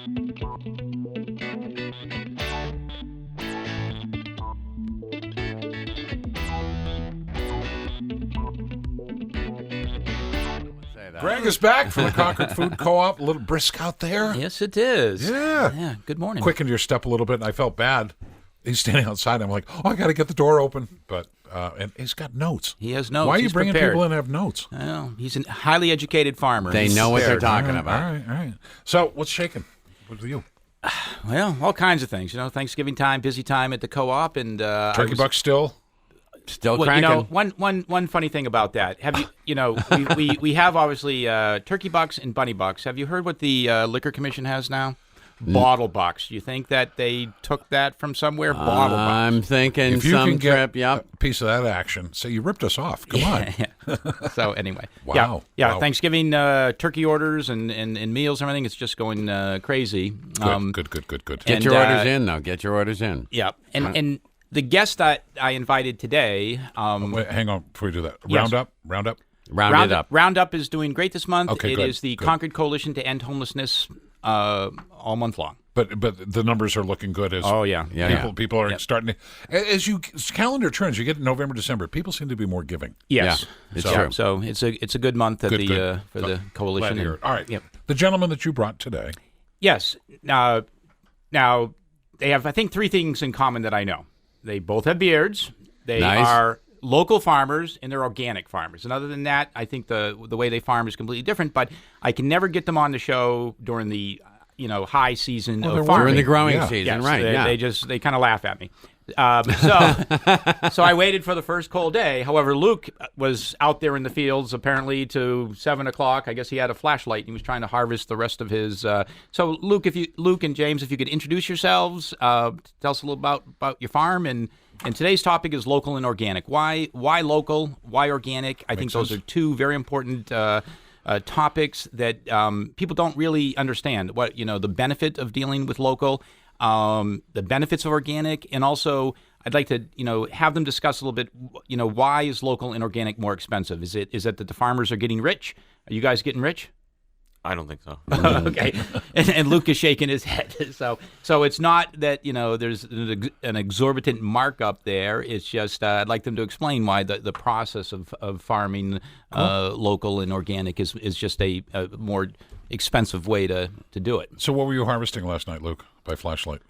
Greg is back from the Concord Food Co-op. A little brisk out there. Yes, it is. Yeah. Good morning. Quickened your step a little bit, and I felt bad. He's standing outside. I'm like, I got to get the door open. But and he's got notes. He has notes. Why are you He's bringing prepared. people in and have notes? Well, he's a highly educated farmer. They know what they're talking about. All right. So what's shaking? What's with you? Well, all kinds of things. Thanksgiving time, busy time at the co-op, and Turkey bucks still? Still well, cranking. one funny thing about that. Have you, we have obviously turkey bucks and bunny bucks. Have you heard what the Liquor Commission has now? Bottle bucks. You think that they took that from somewhere? Bottle bucks. I'm thinking If you some can get trip. Yep. a piece of that action, say you ripped us off. Come on. So anyway, Wow. yeah. Wow. Thanksgiving turkey orders and meals and everything. It's just going crazy. Good. Get your orders in, though. Get your orders in. Yeah, and the guest that I invited today. Wait, hang on before we do that. Yes. Roundup. Roundup is doing great this month. Okay, it good, is the good. Concord Coalition to End Homelessness all month long. But the numbers are looking good. As people are starting to. As calendar turns, you get November, December. People seem to be more giving. Yes, it's true. So it's a good month at Good. for the coalition. Glad to hear it. All right. Yep. The gentleman that you brought today. Yes. Now they have, I think, three things in common that I know. They both have beards. They Nice. are local farmers, and they're organic farmers. And other than that, I think the way they farm is completely different. But I can never get them on the show during the high season of farming. During the growing Yeah. season, Yes, right? They kind of laugh at me. So I waited for the first cold day. However, Luke was out there in the fields apparently to 7 o'clock. I guess he had a flashlight and he was trying to harvest the rest of his. So Luke and James, if you could introduce yourselves, tell us a little about your farm. And today's topic is local and organic. Why local? Why organic? I think those are two very important topics that people don't really understand. What the benefit of dealing with local. The benefits of organic, and also I'd like to, have them discuss a little bit, why is local and organic more expensive? Is it that the farmers are getting rich? Are you guys getting rich? I don't think so. Okay, and Luke is shaking his head. So it's not that there's an exorbitant markup there. It's just I'd like them to explain why the process of farming local and organic is just a more expensive way to do it. So what were you harvesting last night, Luke, by flashlight?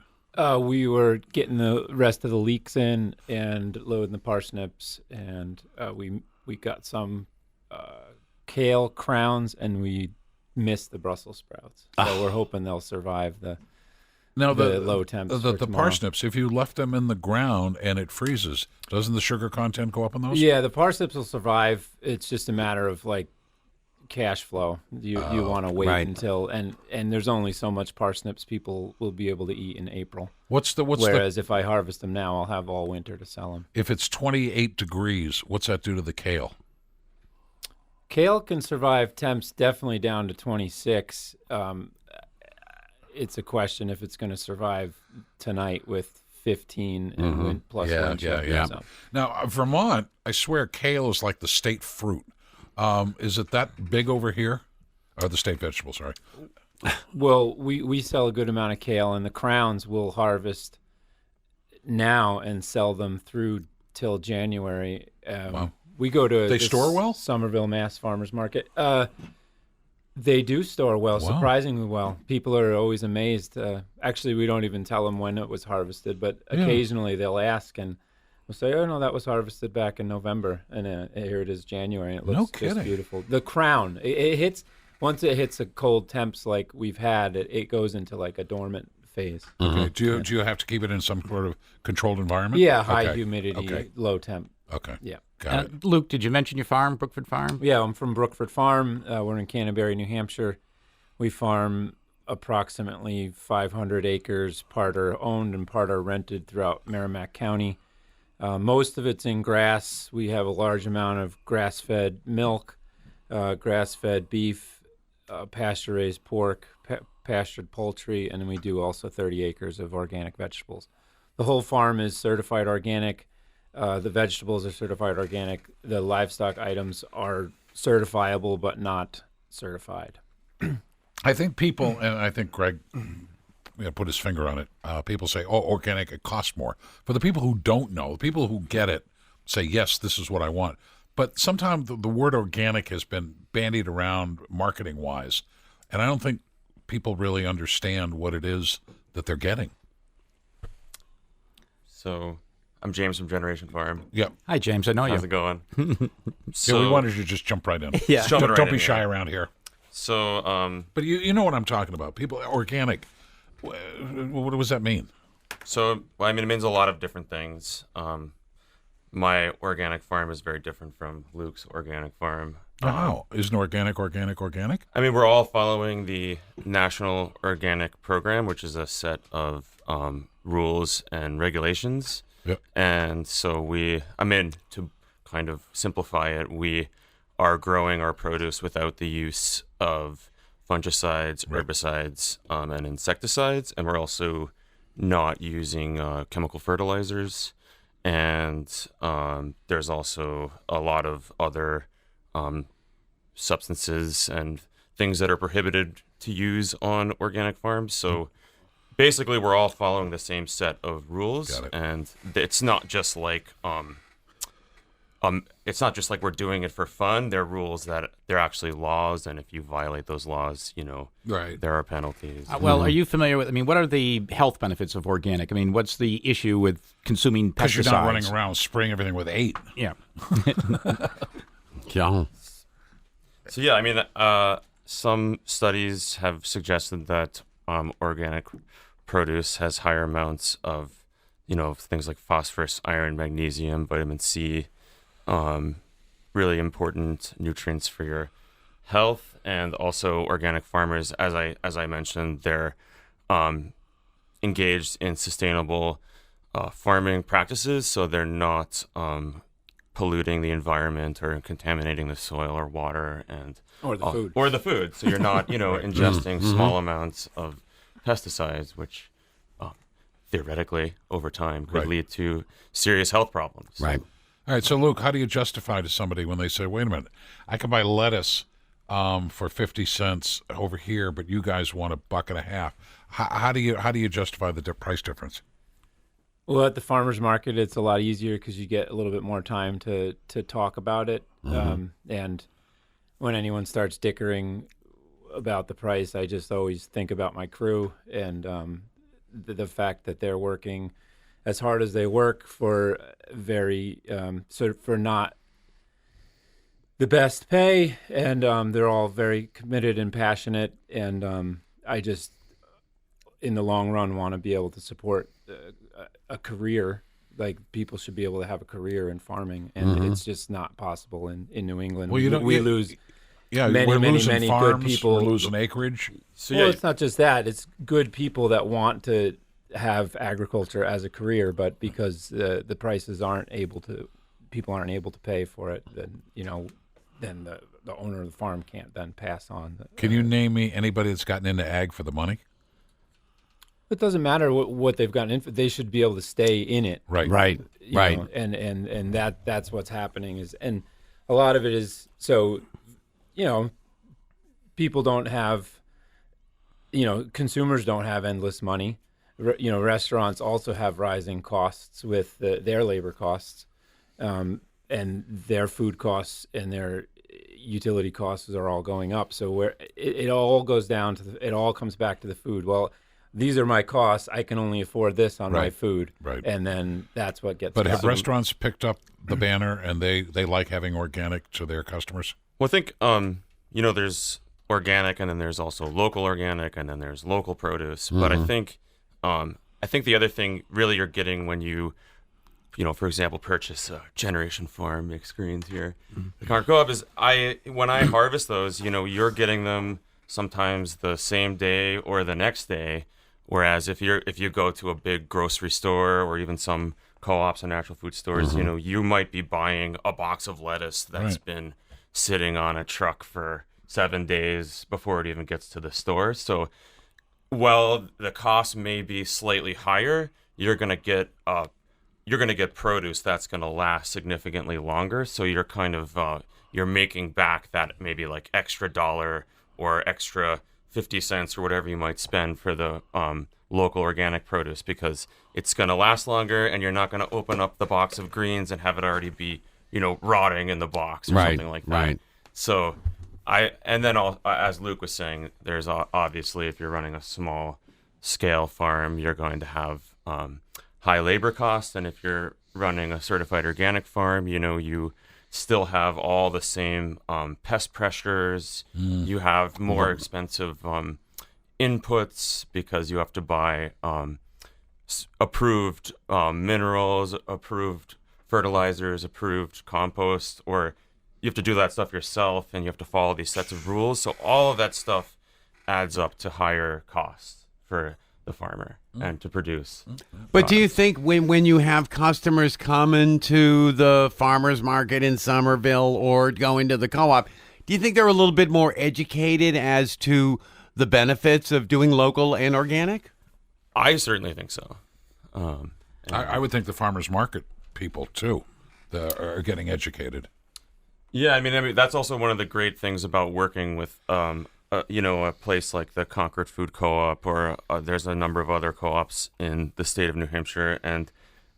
We were getting the rest of the leeks in and loading the parsnips, and we got some kale crowns, and we missed the Brussels sprouts. So we're hoping they'll survive the low temps. The parsnips, if you left them in the ground and it freezes, doesn't the sugar content go up on those? Yeah, the parsnips will survive. It's just a matter of cash flow. You want to wait until and there's only so much parsnips people will be able to eat in April. Whereas if I harvest them now, I'll have all winter to sell them. If it's 28 degrees, what's that do to the kale? Kale can survive temps definitely down to 26. It's a question if it's going to survive tonight with 15 and wind plus wind chill. Yeah. So. Now, Vermont, I swear kale is like the state fruit. Is it that big over here? Or the state vegetable, sorry. Well, we sell a good amount of kale, and the crowns we'll harvest now and sell them through till January. Wow. We go to They store well? Somerville, Mass. Farmers Market. They do store well, Wow. surprisingly well. People are always amazed. Actually, we don't even tell them when it was harvested, but occasionally they'll ask, and we'll say, "Oh no, that was harvested back in November," and here it is January, and it looks just beautiful. The crown, it hits once it hits a cold temps like we've had, it goes into like a dormant phase. Okay. Do you have to keep it in some sort of controlled environment? Yeah, high humidity, low temp. Okay. Yeah. Got it. Luke, did you mention your farm, Brookford Farm? Yeah, I'm from Brookford Farm. We're in Canterbury, New Hampshire. We farm approximately 500 acres. Part are owned and part are rented throughout Merrimack County. Most of it's in grass. We have a large amount of grass-fed milk, grass-fed beef, pasture-raised pork, pastured poultry, and then we do also 30 acres of organic vegetables. The whole farm is certified organic. The vegetables are certified organic. The livestock items are certifiable but not certified. I think people, and I think Greg put his finger on it. People say, "Oh, organic, it costs more." For the people who don't know, the people who get it say, "Yes, this is what I want." But sometimes the word organic has been bandied around marketing-wise, and I don't think people really understand what it is that they're getting. So, I'm James from Generation Farm. Yeah. Hi, James. I know you. How's it going? So we wanted you to just jump right in. Yeah. Don't be shy around here. So, but you know what I'm talking about. People, organic. What does that mean? So, well, I mean, it means a lot of different things. My organic farm is very different from Luke's organic farm. Wow. Isn't organic? I mean, we're all following the National Organic Program, which is a set of rules and regulations. Yep. And so to kind of simplify it, we are growing our produce without the use of fungicides, herbicides, and insecticides. And we're also not using chemical fertilizers. And there's also a lot of other substances and things that are prohibited to use on organic farms. So basically, we're all following the same set of rules. Got it. And it's not just like we're doing it for fun. They're rules that they're actually laws, and if you violate those laws, Right. there are penalties. Well, are you familiar with? I mean, what are the health benefits of organic? I mean, what's the issue with consuming pesticides? Because you're not running around spraying everything with 8. Yeah. Yeah. So yeah, I mean, some studies have suggested that organic produce has higher amounts of, things like phosphorus, iron, magnesium, vitamin C, really important nutrients for your health. And also organic farmers, as I mentioned, they're engaged in sustainable farming practices, so they're not polluting the environment or contaminating the soil or water Or the food. Or the food. So you're not, ingesting small amounts of pesticides, which theoretically over time could lead to serious health problems. Right. All right, so Luke, how do you justify to somebody when they say, "Wait a minute, I can buy lettuce for 50 cents over here, but you guys want $1.50"? How do you justify the price difference? Well, at the farmer's market, it's a lot easier because you get a little bit more time to talk about it. And when anyone starts dickering about the price, I just always think about my crew and the fact that they're working as hard as they work for for not the best pay, and they're all very committed and passionate. And I just, in the long run, want to be able to support a career. Like, people should be able to have a career in farming, and it's just not possible in New England. Well, we lose we're losing many farms, good people. We're losing acreage. So Well, it's not just that. It's good people that want to have agriculture as a career, but because the prices people aren't able to pay for it, then the owner of the farm can't then pass on. Can you name me anybody that's gotten into ag for the money? It doesn't matter what they've gotten into. They should be able to stay in it. Right. you know, and that's what's happening and a lot of it is, so, people don't have, consumers don't have endless money. Restaurants also have rising costs with their labor costs, and their food costs and their utility costs are all going up. So it all goes down to it all comes back to the food. Well, these are my costs. I can only afford this on my food. Right. And then that's what gets. But have restaurants picked up the banner and they like having organic to their customers? Well, I think, there's organic, and then there's also local organic, and then there's local produce. But I think the other thing really you're getting when you, for example, purchase a Generation Farm mixed greens here, the Concord Co-op is when I harvest those, you're getting them sometimes the same day or the next day. Whereas if you go to a big grocery store or even some co-ops and natural food stores, you might be buying a box of lettuce that's been sitting on a truck for 7 days before it even gets to the store. So while the cost may be slightly higher, you're gonna get produce that's gonna last significantly longer. So you're kind of you're making back that maybe like extra $1 or extra 50 cents or whatever you might spend for the local organic produce, because it's going to last longer, and you're not going to open up the box of greens and have it already be, rotting in the box or something like that. Right. So as Luke was saying, there's obviously, if you're running a small scale farm, you're going to have high labor costs, and if you're running a certified organic farm, you still have all the same pest pressures. You have more expensive inputs because you have to buy approved minerals, approved fertilizers, approved compost, or you have to do that stuff yourself, and you have to follow these sets of rules. So all of that stuff adds up to higher costs for the farmer and to produce. But do you think when you have customers coming to the farmers market in Somerville or going to the co-op, do you think they're a little bit more educated as to the benefits of doing local and organic? I certainly think so. I would think the farmers market people too are getting educated. Yeah, I mean that's also one of the great things about working with a place like the Concord Food Co-op, or there's a number of other co-ops in the state of New Hampshire, and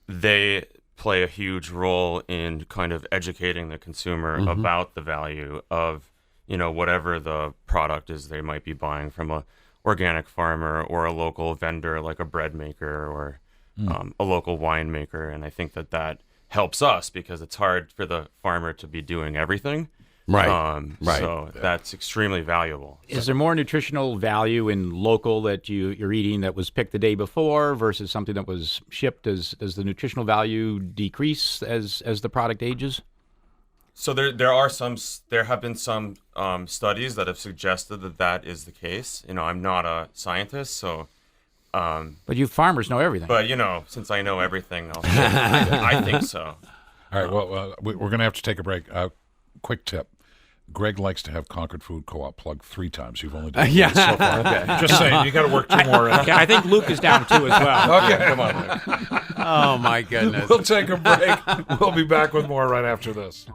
they play a huge role in kind of educating the consumer about the value of, whatever the product is they might be buying from a organic farmer or a local vendor like a bread maker or a local winemaker. And I think that helps us because it's hard for the farmer to be doing everything. Right. Right. So that's extremely valuable. Is there more nutritional value in local that you're eating that was picked the day before versus something that was shipped? Does the nutritional value decrease as the product ages? So there have been some studies that have suggested that is the case. I'm not a scientist, so. But you farmers know everything. But since I know everything, I think so. All right. Well, we're going to have to take a break. Quick tip. Greg likes to have Concord Food Co-op plugged 3 times. You've only done it once so far. Okay. Just saying, you got to work 2 more. Okay, I think Luke is down 2 as well. Okay, come on. Oh, my goodness. We'll take a break. We'll be back with more right after this.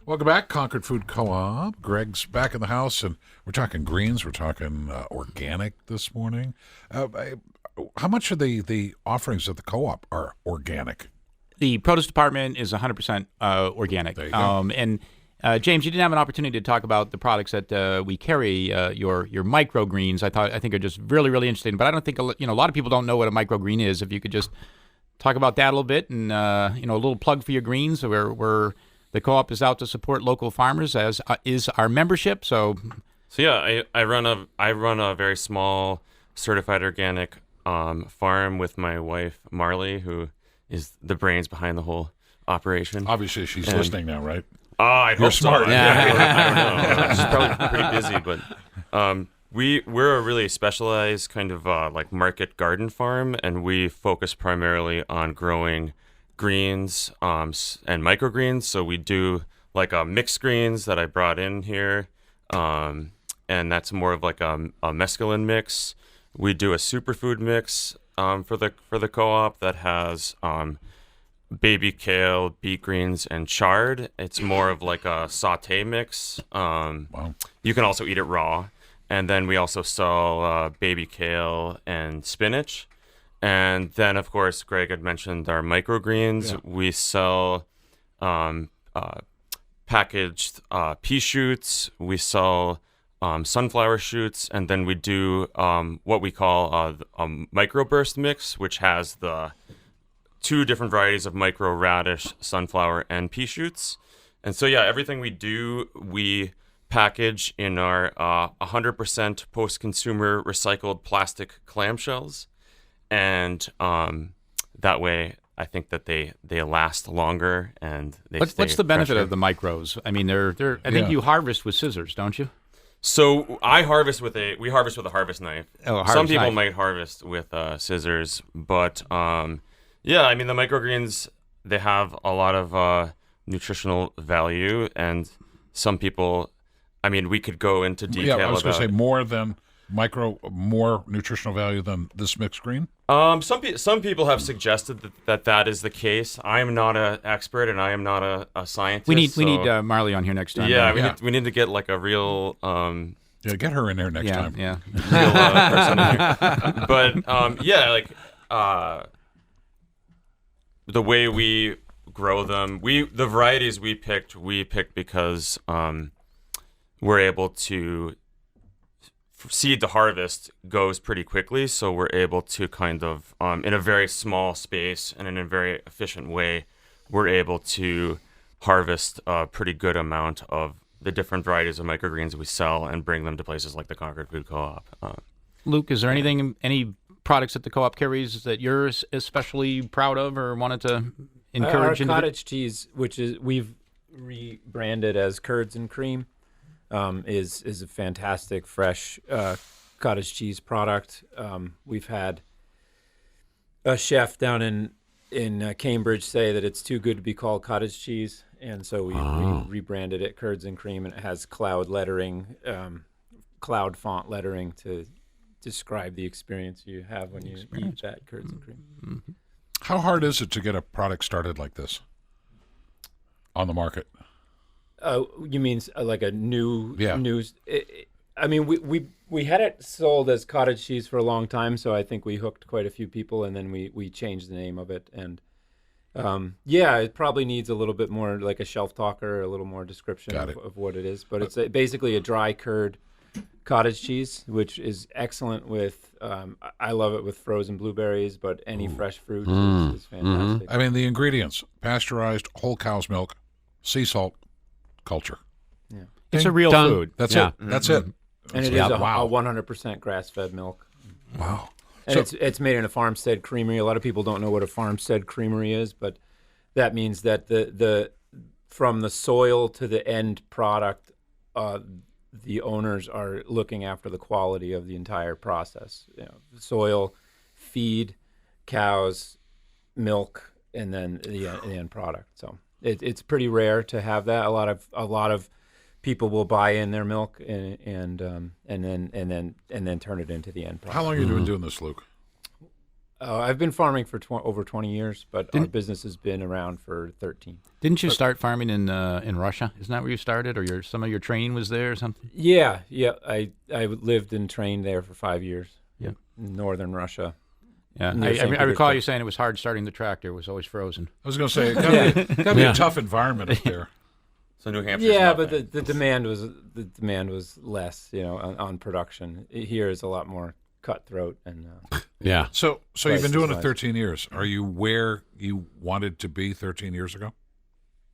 Welcome back, Concord Food Co-op. Greg's back in the house, and we're talking greens. We're talking organic this morning. How much of the offerings at the co-op are organic? The produce department is 100% organic. There you go. And James, you didn't have an opportunity to talk about the products that we carry. Your microgreens, I think are just really, really interesting. But I don't think a lot of people don't know what a microgreen is. If you could just talk about that a little bit, and a little plug for your greens. We're the co-op is out to support local farmers, as is our membership. So yeah, I run a very small certified organic farm with my wife Marley, who is the brains behind the whole operation. Obviously, she's listening now, right? I hope You're smart. So. I don't know. She's probably pretty busy, but we're a really specialized kind of like market garden farm, and we focus primarily on growing greens and microgreens. So we do like mixed greens that I brought in here, and that's more of like a mescaline mix. We do a superfood mix for the co-op that has baby kale, beet greens, and chard. It's more of like a saute mix. Wow. You can also eat it raw. And then we also sell baby kale and spinach. And then, of course, Greg had mentioned our microgreens. Yeah. We sell packaged pea shoots. We sell sunflower shoots. And then we do what we call a microburst mix, which has the 2 different varieties of micro radish, sunflower, and pea shoots. And so, yeah, everything we do, we package in our 100% post-consumer recycled plastic clamshells. And that way, I think that they last longer and they stay What's the benefit fresher. of the micros? I mean, they're. I think you harvest with scissors, don't you? So we harvest with a harvest knife. Oh, a harvest Some people knife. might harvest with scissors, but yeah, I mean the microgreens, they have a lot of nutritional value, and some people, I mean, we could go into detail. Yeah, I was going to about say more nutritional value than this mixed green. some people have suggested that is the case. I am not an expert and I am not a scientist. We need Marley on here next time. Yeah, we need to get like a real Yeah, get her in there next time. Yeah. real person here. But the way we grow them, the varieties we picked because we're able to seed to harvest goes pretty quickly, so we're able to kind of in a very small space and in a very efficient way, we're able to harvest a pretty good amount of the different varieties of microgreens we sell and bring them to places like the Concord Food Co-op. Luke, is there any products that the co-op carries that you're especially proud of or wanted to encourage? Our cottage cheese, which is we've rebranded as Curds and Cream, is a fantastic fresh cottage cheese product. We've had a chef down in Cambridge say that it's too good to be called cottage cheese, and so we rebranded it Curds and Cream, and it has cloud lettering, cloud font lettering to describe the experience you have when you eat that Curds and Cream. Mm-hmm. How hard is it to get a product started like this on the market? You mean like a new? Yeah. I mean, we had it sold as cottage cheese for a long time, so I think we hooked quite a few people, and then we changed the name of it. And it probably needs a little bit more, like a shelf talker, a little more description of what it is. But it's basically a dry curd cottage cheese, which is excellent with. I love it with frozen blueberries, but any fresh fruit is fantastic. I mean, the ingredients: pasteurized whole cow's milk, sea salt, culture. Yeah. It's a real Done. food. That's Yeah. it. That's it. And it is a 100% grass-fed milk. Wow. And it's made in a farmstead creamery. A lot of people don't know what a farmstead creamery is, but that means that the from the soil to the end product, the owners are looking after the quality of the entire process. You know, soil, feed, cows, milk, and then the end product. So it's pretty rare to have that. A lot of people will buy in their milk and then turn it into the end product. How long have you been doing this, Luke? I've been farming for over 20 years, but our business has been around for 13. Didn't you start farming in Russia? Isn't that where you started, or some of your training was there or something? Yeah. I lived and trained there for 5 years. Yeah. In northern Russia. Yeah, Near St. I recall Petersburg. you saying it was hard starting the tractor. It was always frozen. I was going to say, it got to be a tough environment up there. So New Hampshire. Yeah, but the demand was less, on production. Here is a lot more cutthroat and Yeah. So you've been doing it Price-wise. 13 years. Are you where you wanted to be 13 years ago?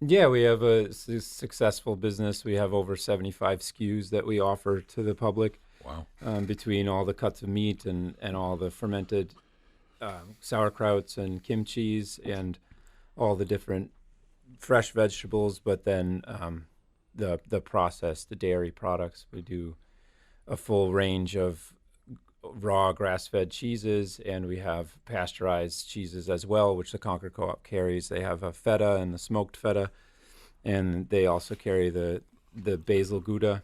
yeah, we have a successful business. We have over 75 SKUs that we offer to the public. Wow. Between all the cuts of meat and all the fermented sauerkrauts and kimchis and all the different fresh vegetables, but then the processed, the dairy products. We do a full range of raw grass-fed cheeses, and we have pasteurized cheeses as well, which the Concord Co-op carries. They have a feta and the smoked feta, and they also carry the basil Gouda.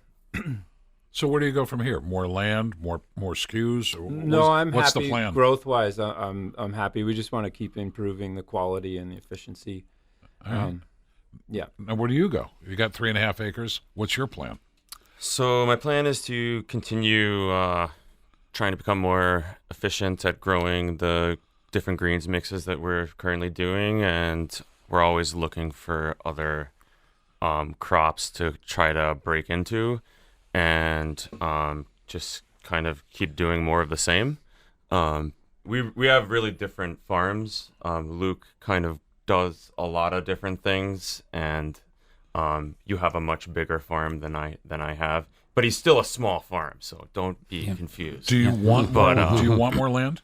So where do you go from here? More land, more SKUs? Or No, I'm what's happy. the plan? Growth-wise, I'm happy. We just want to keep improving the quality and the efficiency. All right. Yeah. Now, where do you go? You got 3.5 acres. What's your plan? So my plan is to continue trying to become more efficient at growing the different greens mixes that we're currently doing, and we're always looking for other crops to try to break into, and just kind of keep doing more of the same. We have really different farms. Luke kind of does a lot of different things, and you have a much bigger farm than I have, but he's still a small farm, so don't be confused. Do you want more? Do you want more land?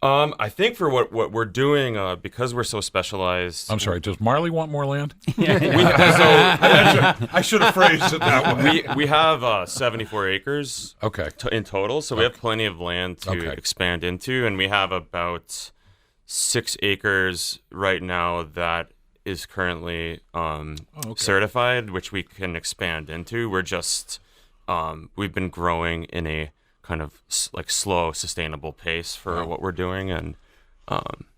I think for what we're doing, because we're so specialized. I'm sorry. Does Marley want more land? I should have phrased it that way. we have 74 acres Okay. in total, so we have plenty of land to Okay. expand into, and we have about 6 acres right now that is currently certified, which we can expand into. We're just we've been growing in a kind of like slow, sustainable pace for what we're doing, and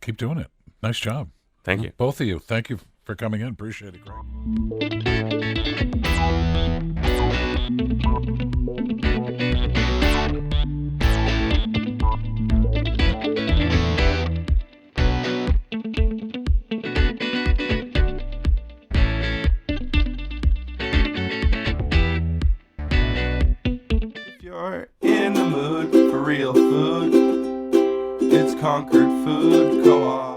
keep doing it. Nice job. Thank you. Both of you. Thank you for coming in. Appreciate it, Greg. If you're in the mood for real food, it's Concord Food Co-op.